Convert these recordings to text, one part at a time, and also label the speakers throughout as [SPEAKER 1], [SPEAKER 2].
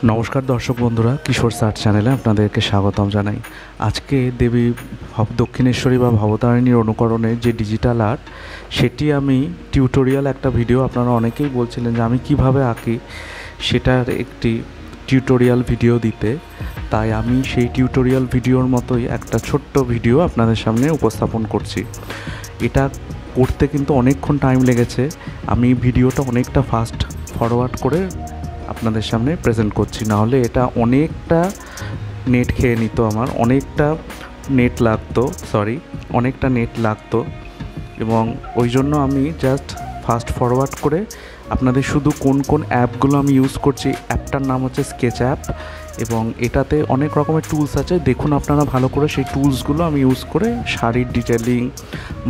[SPEAKER 1] নমস্কার দর্শক বন্ধুরা, কিশোর সার্চ চ্যানেলে আপনাদেরকে স্বাগতম জানাই। আজকে দেবী দক্ষিণেশ্বরী বা ভবতারিণীর অনুকরণে যে ডিজিটাল আর্ট, সেটি আমি টিউটোরিয়াল একটা ভিডিও, আপনারা অনেকেই বলছিলেন যে আমি কিভাবে আঁকি সেটার একটি টিউটোরিয়াল ভিডিও দিতে, তাই আমি সেই টিউটোরিয়াল ভিডিওর মতোই একটা ছোট্ট ভিডিও আপনাদের সামনে উপস্থাপন করছি। এটা করতে কিন্তু অনেকক্ষণ টাইম লেগেছে। আমি ভিডিওটা অনেকটা ফাস্ট ফরওয়ার্ড করে আপনাদের সামনে প্রেজেন্ট করছি, নাহলে এটা অনেকটা নেট খেয়ে নিত, আমার অনেকটা নেট লাগতো এবং ওই জন্য আমি জাস্ট ফাস্ট ফরওয়ার্ড করে আপনাদের শুধু কোন কোন অ্যাপগুলো আমি ইউজ করছি, অ্যাপটার নাম হচ্ছে স্কেচ অ্যাপ এবং এটাতে অনেক রকমের টুলস আছে, দেখুন আপনারা ভালো করে। সেই টুলসগুলো আমি ইউজ করে শাড়ির ডিটেলিং,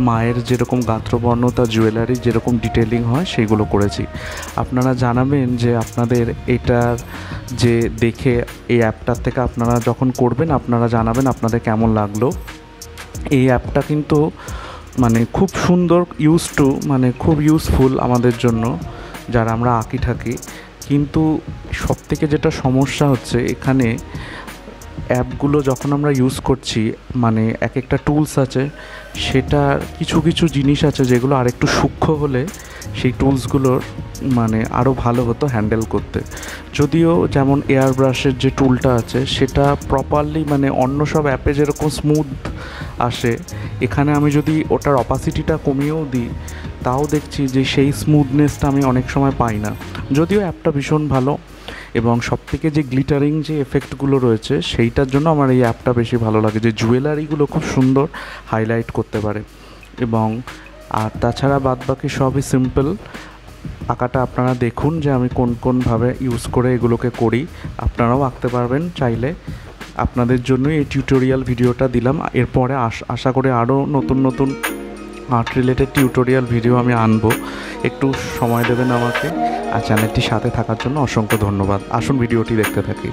[SPEAKER 1] মায়ের যেরকম গাত্রবর্ণ, তার জুয়েলারি যেরকম ডিটেলিং হয় সেইগুলো করেছি। আপনারা জানাবেন যে আপনাদের এটার যে দেখে এই অ্যাপটার থেকে আপনারা যখন করবেন আপনারা জানাবেন আপনাদের কেমন লাগলো। এই অ্যাপটা কিন্তু খুব সুন্দর, খুব ইউজফুল আমাদের জন্য যারা আমরা আঁকি থাকি। কিন্তু সবথেকে যেটা সমস্যা হচ্ছে, এখানে অ্যাপগুলো যখন আমরা ইউজ করছি, এক একটা টুলস আছে, সেটার কিছু কিছু জিনিস আছে যেগুলো আরেকটু সূক্ষ্ম হলে সেই টুলসগুলোর আরও ভালো হতো হ্যান্ডেল করতে। যদিও যেমন এয়ার ব্রাশের যে টুলটা আছে সেটা প্রপারলি অন্য সব অ্যাপে যেরকম স্মুথ আসে, এখানে আমি যদি ওটার অপাসিটিটা কমিয়েও দিই তাও দেখছি যে সেই স্মুথনেসটা আমি অনেক সময় পাই না। যদিও অ্যাপটা ভীষণ ভালো এবং সবথেকে যে গ্লিটারিং যে এফেক্টগুলো রয়েছে সেইটার জন্য আমার এই অ্যাপটা বেশি ভালো লাগে, যে জুয়েলারিগুলো খুব সুন্দর হাইলাইট করতে পারে। এবং আর তাছাড়া বাদবাকি সবই সিম্পল। আঁকাটা আপনারা দেখুন যে আমি কোনভাবে ইউজ করে এগুলোকে করি, আপনারাও আঁকতে পারবেন চাইলে। আপনাদের জন্যই এই টিউটোরিয়াল ভিডিওটা দিলাম। এরপরে আশা করে আরও নতুন নতুন আর্ট রিলেটেড টিউটোরিয়াল ভিডিও আমি আনবো। একটু সময় দেবেন আমাকে, আর চ্যানেলটির সাথে থাকার জন্য অসংখ্য ধন্যবাদ। আসুন ভিডিওটি দেখতে থাকি।